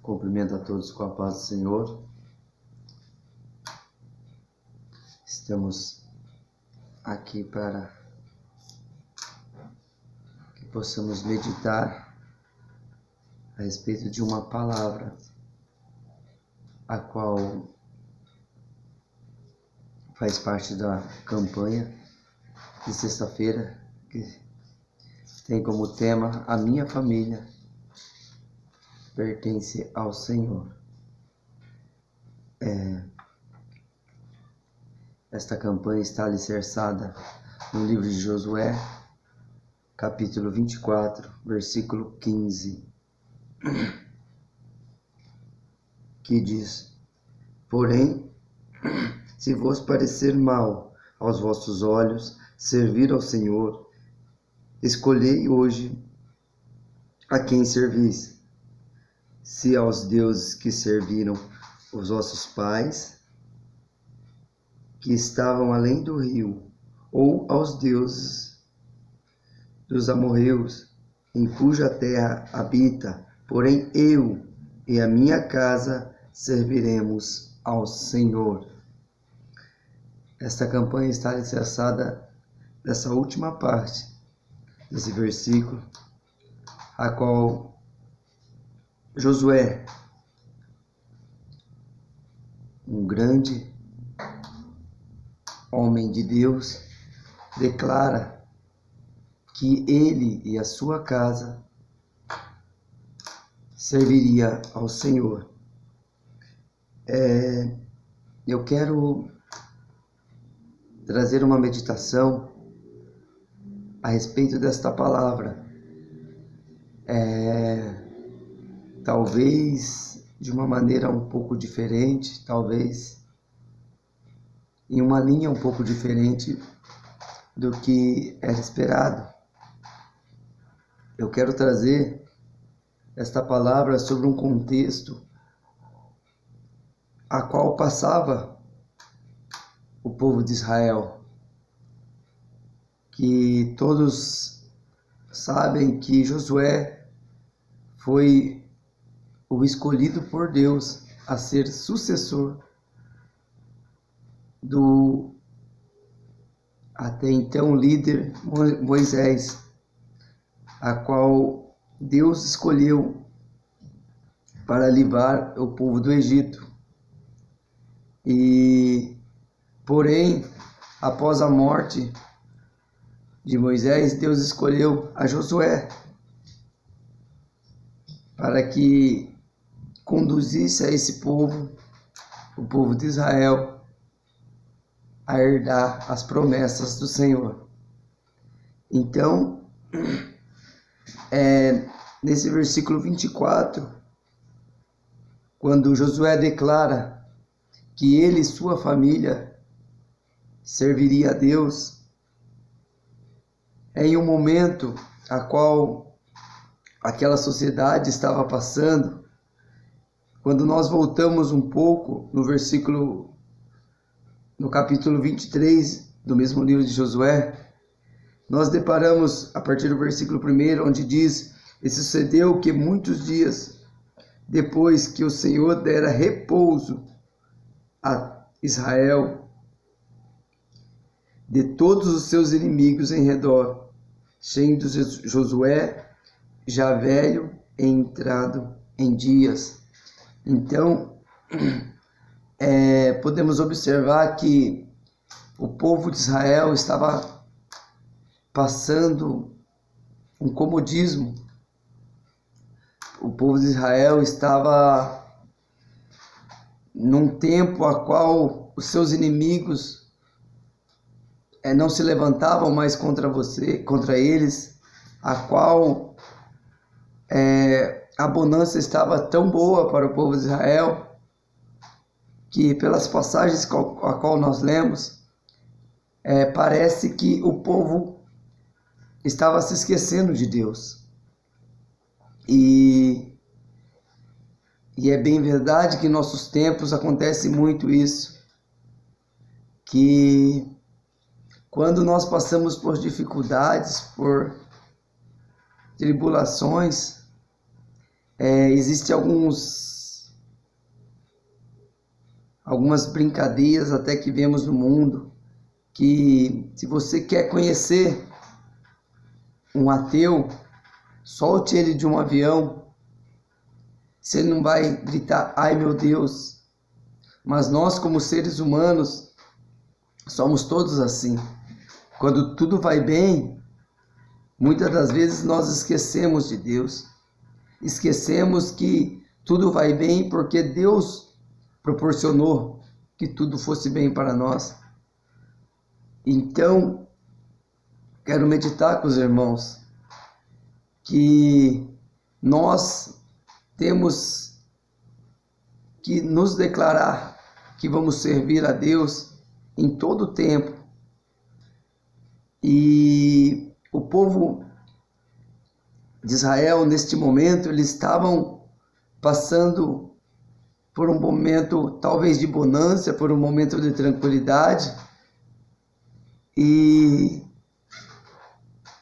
Cumprimento a todos com a paz do Senhor. Estamos aqui para que possamos meditar a respeito de uma palavra, a qual faz parte da campanha de sexta-feira, que tem como tema: a minha família pertence ao Senhor. Esta campanha está alicerçada no livro de Josué, capítulo 24, versículo 15, que diz: porém, se vos parecer mal aos vossos olhos servir ao Senhor, escolhei hoje a quem servis, se aos deuses que serviram os vossos pais, que estavam além do rio, ou aos deuses dos amorreus, em cuja terra habita. Porém eu e a minha casa serviremos ao Senhor. Esta campanha está alicerçada nessa última parte desse versículo, a qual Josué, um grande homem de Deus, declara que ele e a sua casa serviria ao Senhor. Eu quero trazer uma meditação a respeito desta palavra. Talvez de uma maneira um pouco diferente, talvez em uma linha um pouco diferente do que era esperado. Eu quero trazer esta palavra sobre um contexto a qual passava o povo de Israel, que todos sabem que Josué foi o escolhido por Deus a ser sucessor do até então líder Moisés, a qual Deus escolheu para livrar o povo do Egito. Porém, após a morte de Moisés, Deus escolheu a Josué para que conduzisse a esse povo, o povo de Israel, a herdar as promessas do Senhor. Então, nesse versículo 24, quando Josué declara que ele e sua família serviria a Deus, em um momento a qual aquela sociedade estava passando. Quando nós voltamos um pouco no capítulo 23 do mesmo livro de Josué, nós deparamos a partir do versículo 1, onde diz: e sucedeu que muitos dias depois que o Senhor dera repouso a Israel de todos os seus inimigos em redor, sendo Josué já velho e entrado em dias. Então, podemos observar que o povo de Israel estava passando um comodismo. O povo de Israel estava num tempo a qual os seus inimigos não se levantavam mais contra eles, a qual a bonança estava tão boa para o povo de Israel, que pelas passagens a qual nós lemos, parece que o povo estava se esquecendo de Deus. E é bem verdade que em nossos tempos acontece muito isso, que quando nós passamos por dificuldades, por tribulações, Existem algumas brincadeiras até que vemos no mundo, que se você quer conhecer um ateu, solte ele de um avião, você não vai gritar, ai meu Deus. Mas nós, como seres humanos, somos todos assim. Quando tudo vai bem, muitas das vezes nós esquecemos de Deus. Esquecemos que tudo vai bem porque Deus proporcionou que tudo fosse bem para nós. Então, quero meditar com os irmãos que nós temos que nos declarar que vamos servir a Deus em todo o tempo. E o povo de Israel, neste momento, eles estavam passando por um momento talvez de bonança, por um momento de tranquilidade, e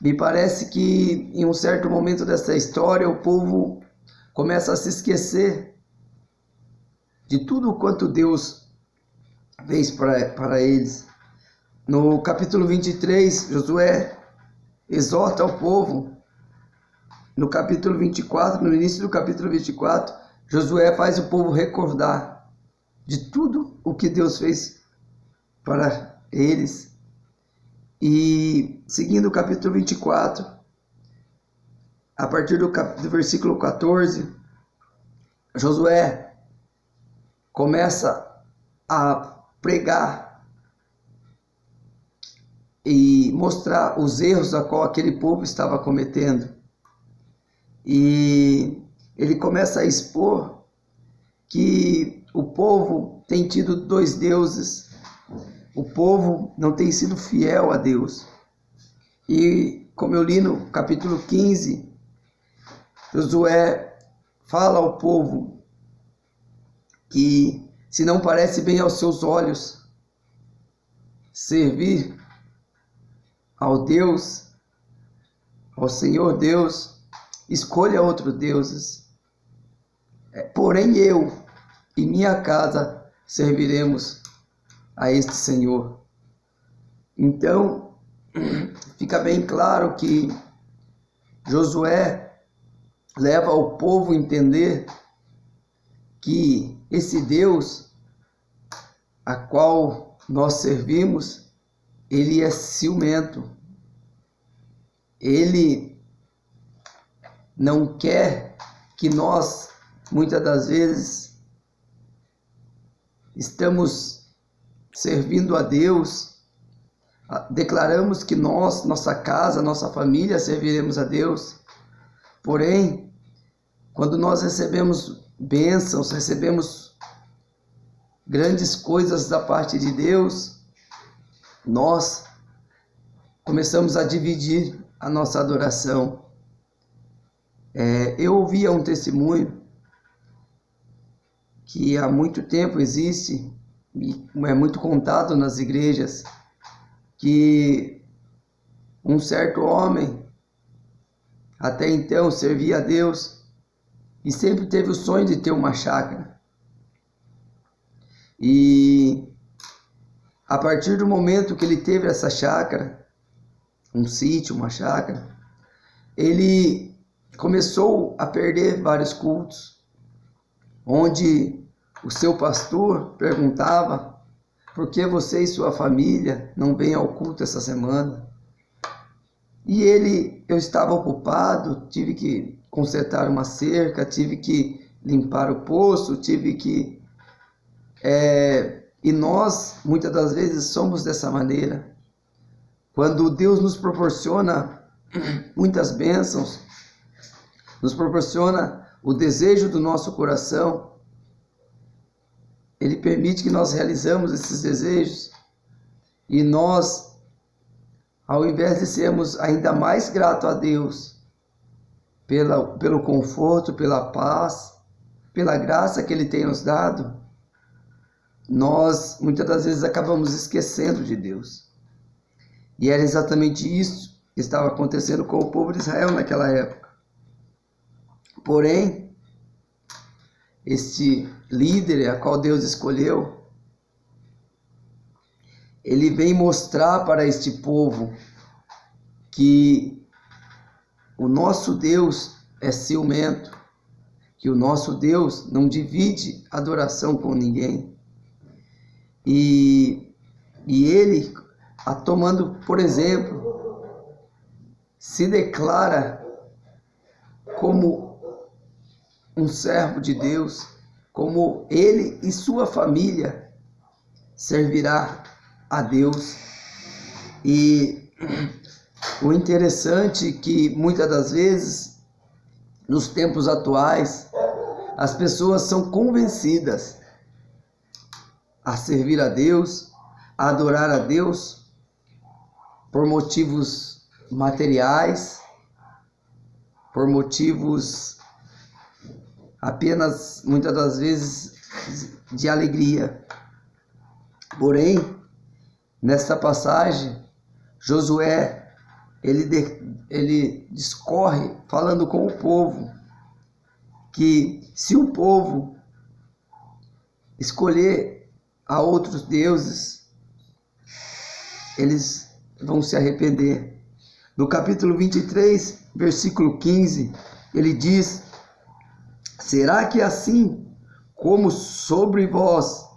me parece que em um certo momento dessa história o povo começa a se esquecer de tudo quanto Deus fez para eles. No capítulo 23, Josué exorta o povo. No capítulo 24, no início do capítulo 24, Josué faz o povo recordar de tudo o que Deus fez para eles. E seguindo o capítulo 24, a partir do versículo 14, Josué começa a pregar e mostrar os erros a qual aquele povo estava cometendo. E ele começa a expor que o povo tem tido dois deuses, o povo não tem sido fiel a Deus. E como eu li no capítulo 15, Josué fala ao povo que se não parece bem aos seus olhos servir ao Deus, ao Senhor Deus, escolha outros deuses. Porém eu e minha casa serviremos a este Senhor. Então, fica bem claro que Josué leva o povo a entender que esse Deus a qual nós servimos, ele é ciumento. Ele não quer que nós, muitas das vezes, estamos servindo a Deus, declaramos que nós, nossa casa, nossa família serviremos a Deus. Porém, quando nós recebemos bênçãos, recebemos grandes coisas da parte de Deus, nós começamos a dividir a nossa adoração. Eu ouvia um testemunho que há muito tempo existe, e é muito contado nas igrejas, que um certo homem até então servia a Deus e sempre teve o sonho de ter uma chácara. E a partir do momento que ele teve essa chácara, um sítio, uma chácara, ele começou a perder vários cultos, onde o seu pastor perguntava: por que você e sua família não vêm ao culto essa semana? E eu estava ocupado, tive que consertar uma cerca, tive que limpar o poço, e nós, muitas das vezes, somos dessa maneira. Quando Deus nos proporciona muitas bênçãos, nos proporciona o desejo do nosso coração, Ele permite que nós realizamos esses desejos, e nós, ao invés de sermos ainda mais gratos a Deus pelo conforto, pela paz, pela graça que Ele tem nos dado, nós muitas das vezes acabamos esquecendo de Deus. E era exatamente isso que estava acontecendo com o povo de Israel naquela época. Porém, este líder a qual Deus escolheu, ele vem mostrar para este povo que o nosso Deus é ciumento, que o nosso Deus não divide adoração com ninguém. E ele, tomando por exemplo, se declara como um servo de Deus, como ele e sua família servirá a Deus. E o interessante é que muitas das vezes, nos tempos atuais, as pessoas são convencidas a servir a Deus, a adorar a Deus por motivos materiais, por motivos apenas, muitas das vezes, de alegria. Porém, nesta passagem, Josué, ele discorre falando com o povo, que se o povo escolher a outros deuses, eles vão se arrepender. No capítulo 23, versículo 15, ele diz: será que assim como sobre vós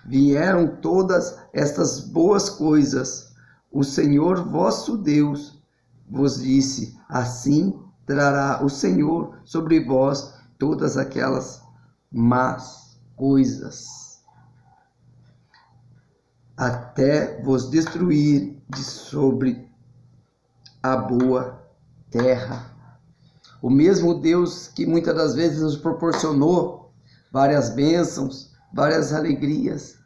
vieram todas estas boas coisas, o Senhor vosso Deus vos disse, assim trará o Senhor sobre vós todas aquelas más coisas, até vos destruir de sobre a boa terra. O mesmo Deus que muitas das vezes nos proporcionou várias bênçãos, várias alegrias,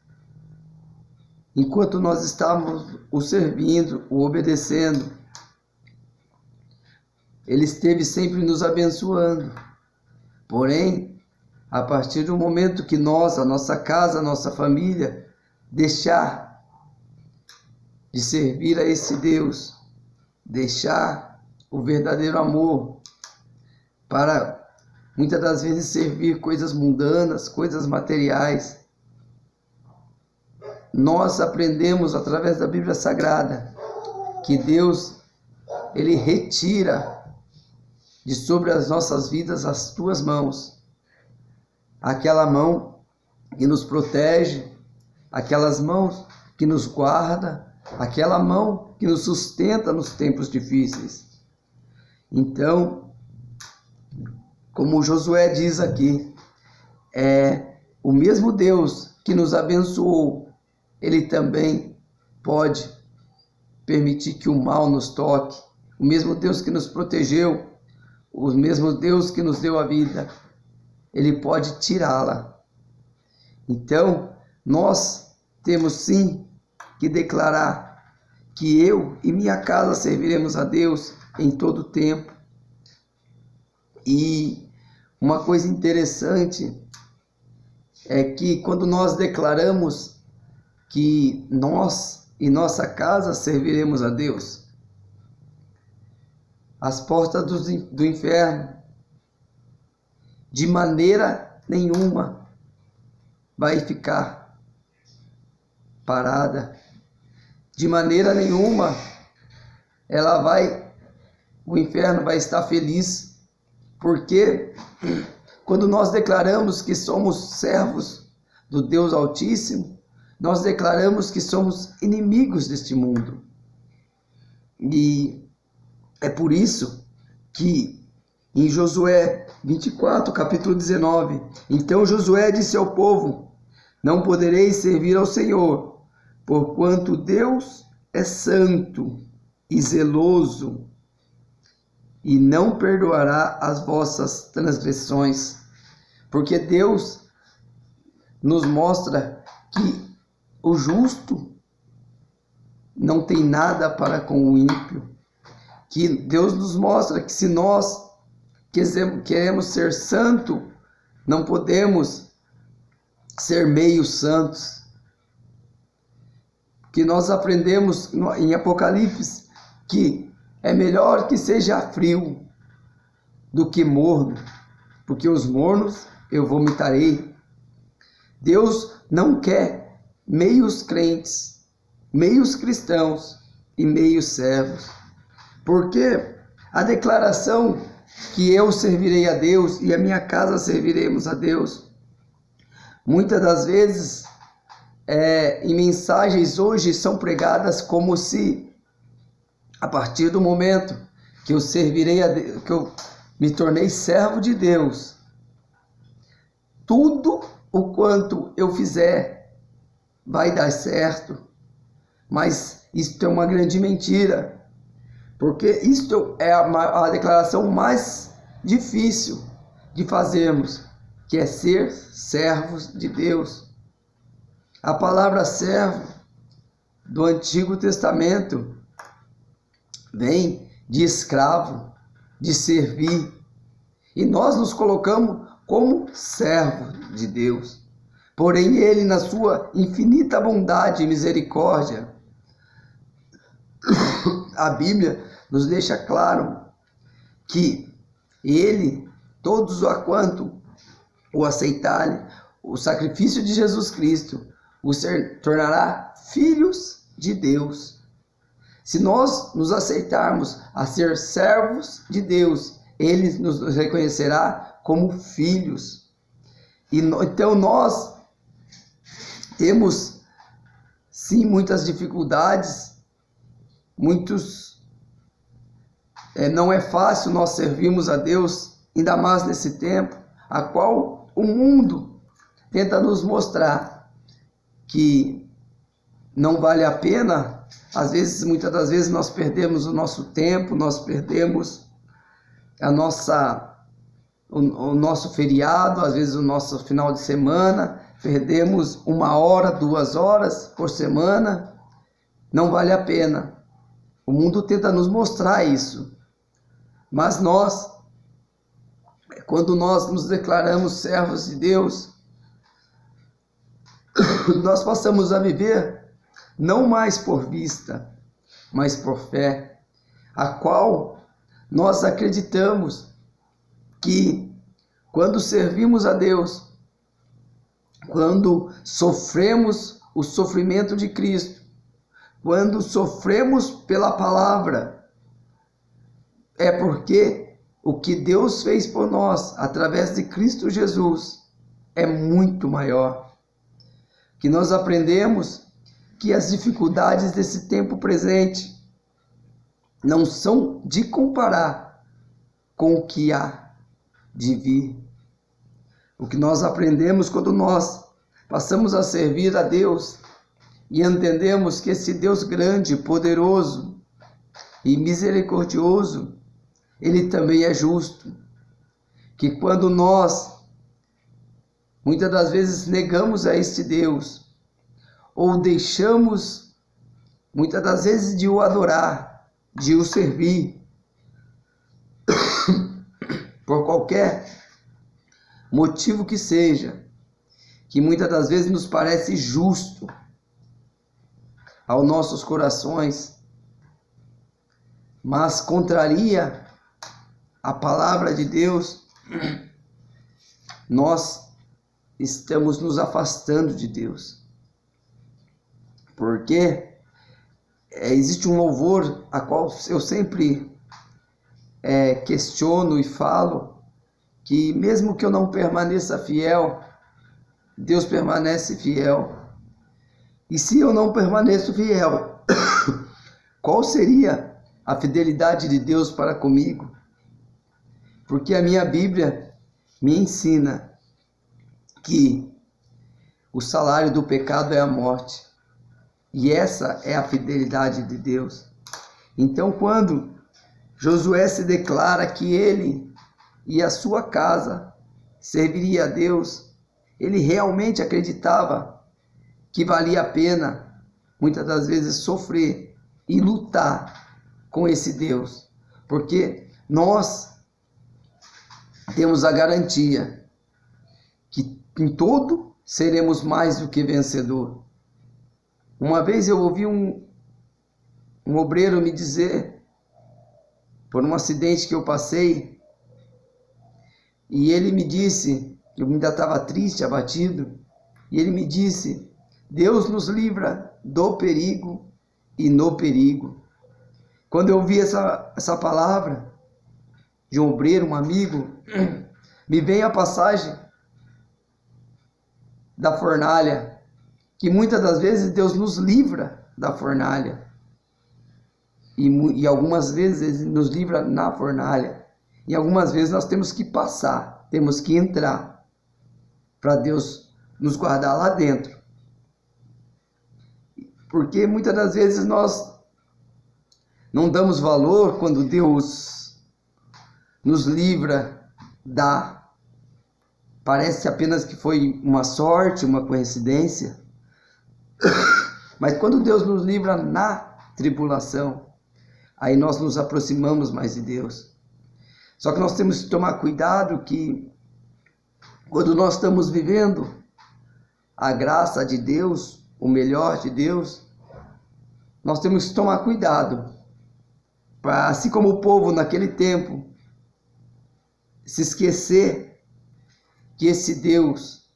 enquanto nós estávamos o servindo, o obedecendo, Ele esteve sempre nos abençoando. Porém, a partir do momento que nós, a nossa casa, a nossa família, deixar de servir a esse Deus, deixar o verdadeiro amor para, muitas das vezes, servir coisas mundanas, coisas materiais, nós aprendemos através da Bíblia Sagrada que Deus, Ele retira de sobre as nossas vidas as tuas mãos, aquela mão que nos protege, aquelas mãos que nos guarda, aquela mão que nos sustenta nos tempos difíceis. Então, como Josué diz aqui, o mesmo Deus que nos abençoou, Ele também pode permitir que o mal nos toque. O mesmo Deus que nos protegeu, o mesmo Deus que nos deu a vida, Ele pode tirá-la. Então, nós temos sim que declarar que eu e minha casa serviremos a Deus em todo tempo. E uma coisa interessante é que quando nós declaramos que nós e nossa casa serviremos a Deus, as portas do inferno de maneira nenhuma vai ficar parada, de maneira nenhuma o inferno vai estar feliz, porque quando nós declaramos que somos servos do Deus Altíssimo, nós declaramos que somos inimigos deste mundo. E é por isso que em Josué 24, capítulo 19, então Josué disse ao povo: não podereis servir ao Senhor, porquanto Deus é santo e zeloso, e não perdoará as vossas transgressões. Porque Deus nos mostra que o justo não tem nada para com o ímpio. Que Deus nos mostra que se nós queremos ser santo, não podemos ser meio santos. Que nós aprendemos em Apocalipse que é melhor que seja frio do que morno, porque os mornos eu vomitarei. Deus não quer meios crentes, meios cristãos e meios servos. Porque a declaração que eu servirei a Deus e a minha casa serviremos a Deus, muitas das vezes em mensagens hoje são pregadas como se a partir do momento que eu servirei a Deus, que eu me tornei servo de Deus, tudo o quanto eu fizer vai dar certo. Mas isto é uma grande mentira, porque isto é a declaração mais difícil de fazermos, que é ser servos de Deus. A palavra servo do Antigo Testamento vem de escravo, de servir. E nós nos colocamos como servo de Deus. Porém, Ele, na sua infinita bondade e misericórdia, a Bíblia nos deixa claro que Ele, todos a quanto o aceitarem, o sacrifício de Jesus Cristo os tornará filhos de Deus. Se nós nos aceitarmos a ser servos de Deus, Ele nos reconhecerá como filhos. Então nós temos sim muitas dificuldades, não é fácil nós servirmos a Deus, ainda mais nesse tempo, a qual o mundo tenta nos mostrar que não vale a pena. Às vezes, muitas das vezes, nós perdemos o nosso tempo, nós perdemos o nosso feriado, às vezes o nosso final de semana, perdemos 1 hora, 2 horas por semana. Não vale a pena. O mundo tenta nos mostrar isso. Mas nós, quando nós nos declaramos servos de Deus, nós passamos a viver não mais por vista, mas por fé, a qual nós acreditamos que quando servimos a Deus, quando sofremos o sofrimento de Cristo, quando sofremos pela palavra, é porque o que Deus fez por nós através de Cristo Jesus é muito maior. Que nós aprendemos que as dificuldades desse tempo presente não são de comparar com o que há de vir. O que nós aprendemos quando nós passamos a servir a Deus e entendemos que esse Deus grande, poderoso e misericordioso, Ele também é justo. Que quando nós muitas das vezes negamos a este Deus, ou deixamos muitas das vezes de o adorar, de o servir, por qualquer motivo que seja, que muitas das vezes nos parece justo aos nossos corações, mas contraria a palavra de Deus, nós estamos nos afastando de Deus. Porque existe um louvor a qual eu sempre questiono e falo, que mesmo que eu não permaneça fiel, Deus permanece fiel. E se eu não permaneço fiel, qual seria a fidelidade de Deus para comigo? Porque a minha Bíblia me ensina que o salário do pecado é a morte. E essa é a fidelidade de Deus. Então, quando Josué se declara que ele e a sua casa serviria a Deus, ele realmente acreditava que valia a pena, muitas das vezes, sofrer e lutar com esse Deus. Porque nós temos a garantia que em tudo seremos mais do que vencedor. Uma vez eu ouvi um obreiro me dizer, por um acidente que eu passei, e ele me disse eu ainda estava triste, abatido, e ele me disse: Deus nos livra do perigo e no perigo. Quando eu ouvi essa palavra de um obreiro, um amigo, me vem a passagem da fornalha, que muitas das vezes Deus nos livra da fornalha, e algumas vezes Ele nos livra na fornalha, e algumas vezes nós temos que passar, temos que entrar, para Deus nos guardar lá dentro. Porque muitas das vezes nós não damos valor quando Deus nos livra parece apenas que foi uma sorte, uma coincidência. Mas quando Deus nos livra na tribulação, aí nós nos aproximamos mais de Deus. Só que nós temos que tomar cuidado que quando nós estamos vivendo a graça de Deus, o melhor de Deus, nós temos que tomar cuidado, para, assim como o povo naquele tempo, se esquecer que esse Deus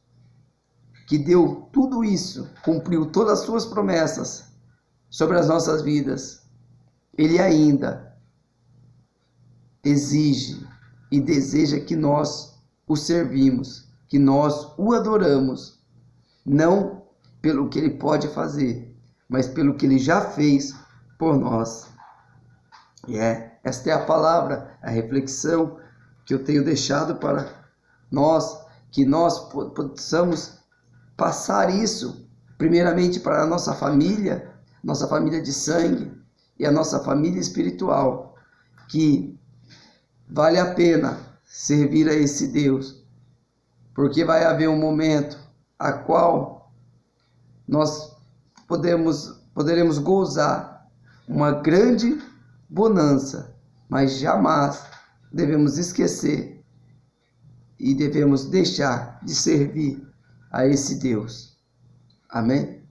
que deu tudo isso, cumpriu todas as suas promessas sobre as nossas vidas, Ele ainda exige e deseja que nós o servimos, que nós o adoramos, não pelo que Ele pode fazer, mas pelo que Ele já fez por nós. E esta é a palavra, a reflexão que eu tenho deixado para nós, que nós possamos passar isso, primeiramente para a nossa família de sangue e a nossa família espiritual, que vale a pena servir a esse Deus, porque vai haver um momento a qual nós poderemos gozar uma grande bonança, mas jamais devemos esquecer e devemos deixar de servir a esse Deus. Amém?